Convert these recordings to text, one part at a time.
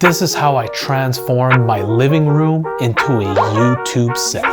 This is how I transformed my living room into a YouTube set.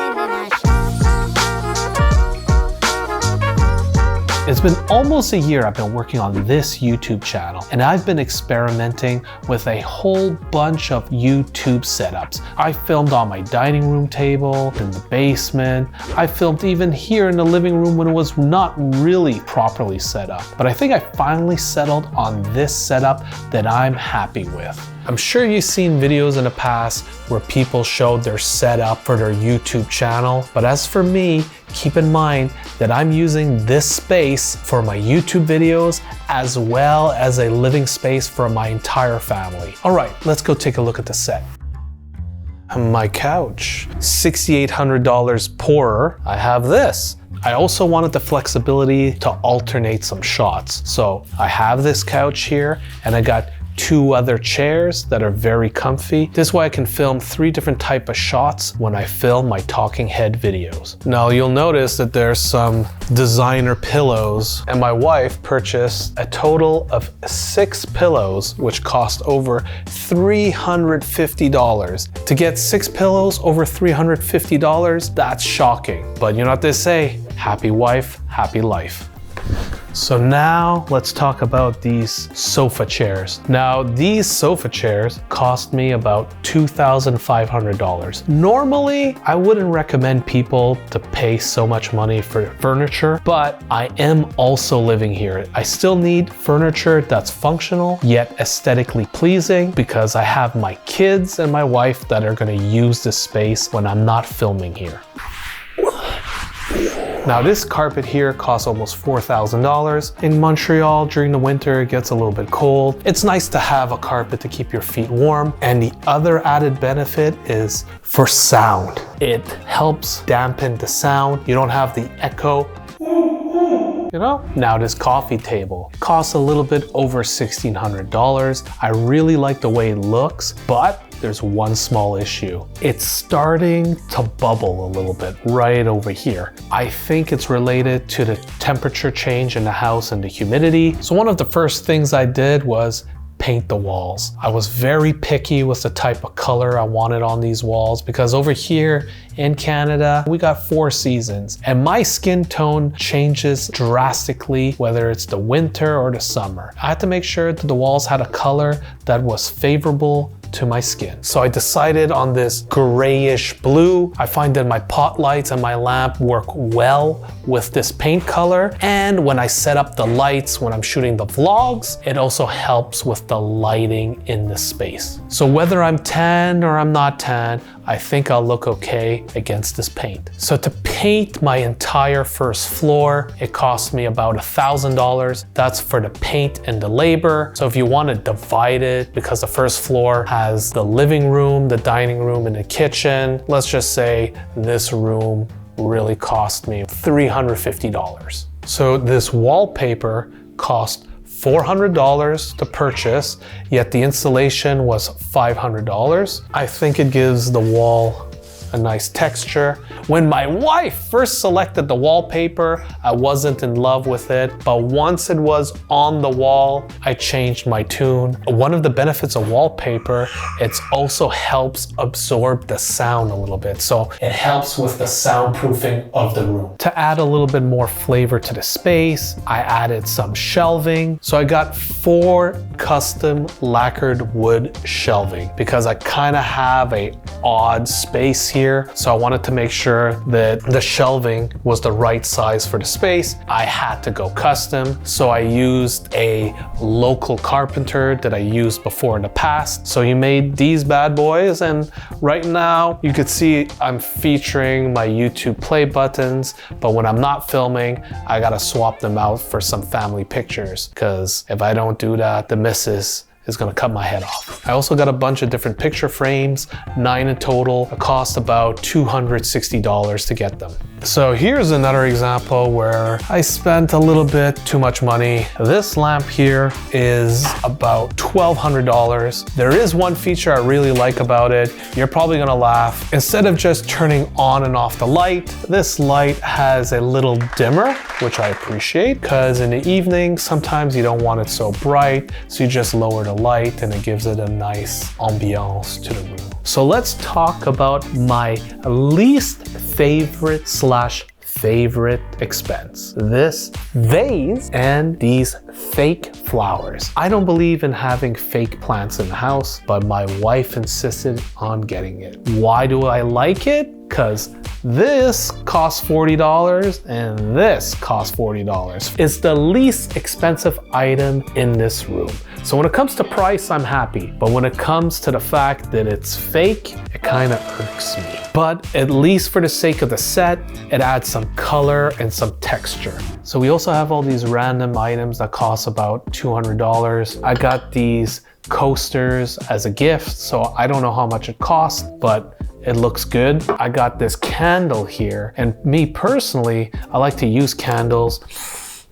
It's been almost a year I've been working on this YouTube channel, and I've been experimenting with a whole bunch of YouTube setups. I filmed on my dining room table, in the basement. I filmed even here in the living room when it was not really properly set up. But I think I finally settled on this setup that I'm happy with. I'm sure you've seen videos in the past where people showed their setup for their YouTube channel, but as for me, keep in mind that I'm using this space for my YouTube videos as well as a living space for my entire family. All right, let's go take a look at the set. My couch, $6,800 poorer. I have this. I also wanted the flexibility to alternate some shots. So I have this couch here and I got two other chairs that are very comfy. This way I can film 3 different types of shots when I film my talking head videos. Now you'll notice that there's some designer pillows, and my wife purchased a total of 6 pillows, which cost over $350. To get 6 pillows over $350, that's shocking. But you know what they say, happy wife, happy life. So now let's talk about these sofa chairs. Now these sofa chairs cost me about $2,500. Normally, I wouldn't recommend people to pay so much money for furniture, but I am also living here. I still need furniture that's functional yet aesthetically pleasing because I have my kids and my wife that are going to use this space when I'm not filming here. Now this carpet here costs almost $4,000. In Montreal during the winter it gets a little bit cold. It's nice to have a carpet to keep your feet warm, and the other added benefit is for sound. It helps dampen the sound. You don't have the echo. You know? Now this coffee table costs a little bit over $1,600. I really like the way it looks, but there's one small issue. It's starting to bubble a little bit right over here. I think it's related to the temperature change in the house and the humidity. So one of the first things I did was paint the walls. I was very picky with the type of color I wanted on these walls because over here in Canada, we got 4 seasons and my skin tone changes drastically whether it's the winter or the summer. I had to make sure that the walls had a color that was favorable to my skin. So I decided on this grayish blue. I find that my pot lights and my lamp work well with this paint color. And when I set up the lights when I'm shooting the vlogs, it also helps with the lighting in the space. So whether I'm tan or I'm not tan, I think I'll look okay against this paint. So to paint my entire first floor, it cost me about $1,000. That's for the paint and the labor. So if you want to divide it, because the first floor has the living room, the dining room, and the kitchen, let's just say this room really cost me $350. So this wallpaper cost $400 to purchase, yet the installation was $500. I think it gives the wall a nice texture. When my wife first selected the wallpaper, I wasn't in love with it, but once it was on the wall, I changed my tune. One of the benefits of wallpaper, it also helps absorb the sound a little bit. So it helps with the soundproofing of the room. To add a little bit more flavor to the space, I added some shelving. So I got 4 custom lacquered wood shelving because I kind of have a odd space here. So I wanted to make sure that the shelving was the right size for the space. I had to go custom. So I used a local carpenter that I used before in the past. So he made these bad boys, and right now you could see I'm featuring my YouTube play buttons, but when I'm not filming, I gotta swap them out for some family pictures, because if I don't do that, the missus is gonna cut my head off. I also got a bunch of different picture frames, 9 in total. It cost about $260 to get them. So here's another example where I spent a little bit too much money. This lamp here is about $1,200. There is one feature I really like about it. You're probably gonna laugh. Instead of just turning on and off the light, this light has a little dimmer, which I appreciate, because in the evening, sometimes you don't want it so bright, so you just lower the light and it gives it a nice ambiance to the room. So let's talk about my least favorite expense. This vase and these fake flowers. I don't believe in having fake plants in the house, but my wife insisted on getting it. Why do I like it? Because this costs $40 and this costs $40. It's the least expensive item in this room. So when it comes to price, I'm happy. But when it comes to the fact that it's fake, it kind of irks me. But at least for the sake of the set, it adds some color and some texture. So we also have all these random items that cost about $200. I got these coasters as a gift, so I don't know how much it cost, but it looks good. I got this candle here, and me personally, I like to use candles.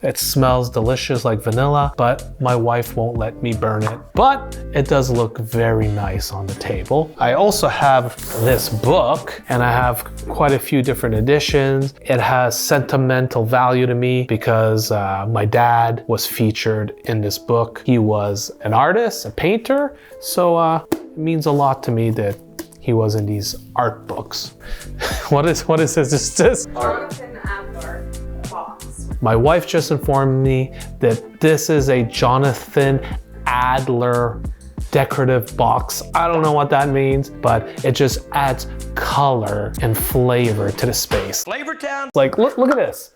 It smells delicious like vanilla, but my wife won't let me burn it. But it does look very nice on the table. I also have this book, and I have quite a few different editions. It has sentimental value to me because my dad was featured in this book. He was an artist, a painter, so it means a lot to me that he was in these art books. What is this? Is this? Jonathan Adler box. My wife just informed me that this is a Jonathan Adler decorative box. I don't know what that means, but it just adds color and flavor to the space. Flavor Town. Like, look at this.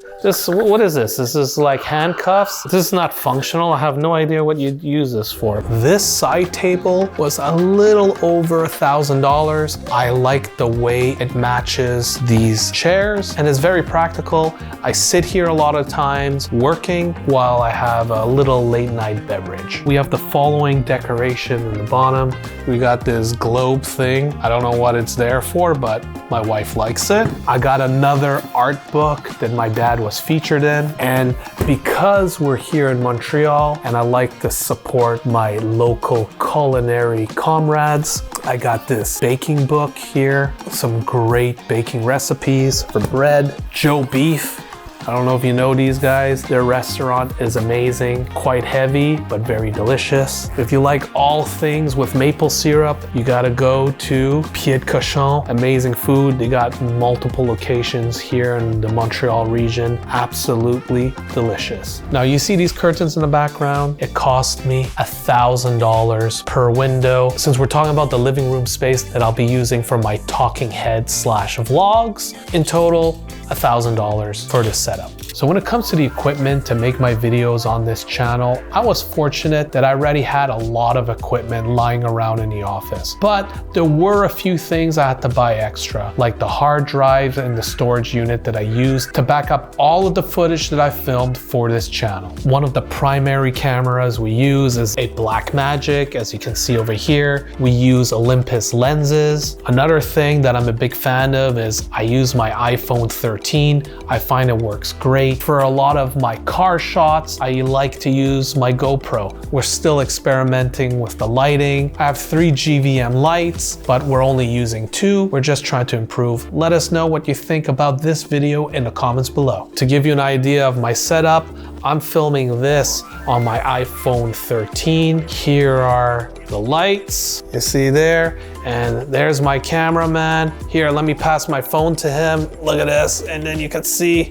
What is this? This is like handcuffs. This is not functional. I have no idea what you'd use this for. This side table was a little over $1,000. I like the way it matches these chairs, and it's very practical. I sit here a lot of times working while I have a little late night beverage. We have the following decoration in the bottom. We got this globe thing. I don't know what it's there for, but my wife likes it. I got another art book that my dad was featured in, and because we're here in Montreal and I like to support my local culinary comrades, I got this baking book here, some great baking recipes for bread. Joe Beef. I don't know if you know these guys. Their restaurant is amazing, quite heavy, but very delicious. If you like all things with maple syrup, you gotta go to Pied de Cochon. Amazing food. They got multiple locations here in the Montreal region. Absolutely delicious. Now you see these curtains in the background? It cost me $1,000 per window. Since we're talking about the living room space that I'll be using for my talking head / vlogs, in total, $1,000 for this setup. So when it comes to the equipment to make my videos on this channel, I was fortunate that I already had a lot of equipment lying around in the office. But there were a few things I had to buy extra, like the hard drive and the storage unit that I used to back up all of the footage that I filmed for this channel. One of the primary cameras we use is a Blackmagic, as you can see over here. We use Olympus lenses. Another thing that I'm a big fan of is I use my iPhone 13. I find it works great. For a lot of my car shots, I like to use my GoPro. We're still experimenting with the lighting. I have 3 GVM lights, but we're only using 2. We're just trying to improve. Let us know what you think about this video in the comments below. To give you an idea of my setup, I'm filming this on my iPhone 13. Here are the lights, you see there, and there's my cameraman. Here, let me pass my phone to him. Look at this, and then you can see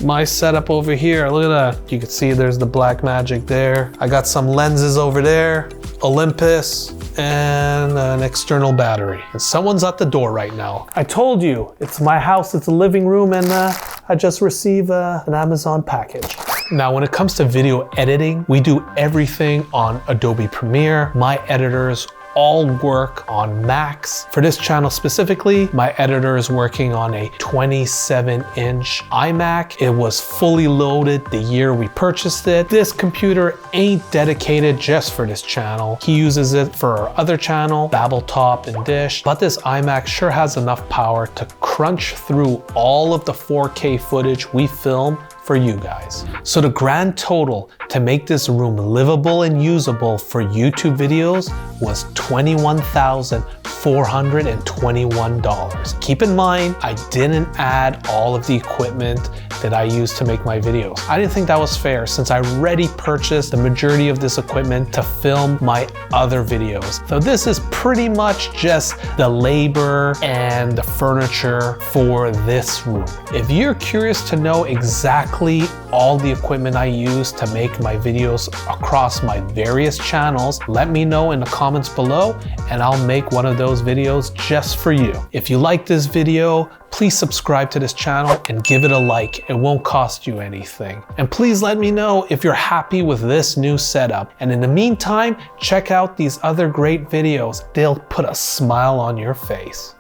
my setup over here. Look at that. You can see there's the Blackmagic there. I got some lenses over there, Olympus, and an external battery. And someone's at the door right now. I told you, it's my house, it's a living room, and I just received an Amazon package. Now, when it comes to video editing, we do everything on Adobe Premiere. My editors all work on Macs. For this channel specifically, my editor is working on a 27-inch iMac. It was fully loaded the year we purchased it. This computer ain't dedicated just for this channel. He uses it for our other channel, Babbletop and Dish, but this iMac sure has enough power to crunch through all of the 4K footage we film for you guys. So the grand total to make this room livable and usable for YouTube videos was $21,421. Keep in mind, I didn't add all of the equipment that I use to make my videos. I didn't think that was fair since I already purchased the majority of this equipment to film my other videos. So this is pretty much just the labor and the furniture for this room. If you're curious to know exactly all the equipment I use to make my videos across my various channels, let me know in the comments below and I'll make one of those videos just for you. If you like this video, please subscribe to this channel and give it a like. It won't cost you anything. And please let me know if you're happy with this new setup. And in the meantime, check out these other great videos. They'll put a smile on your face.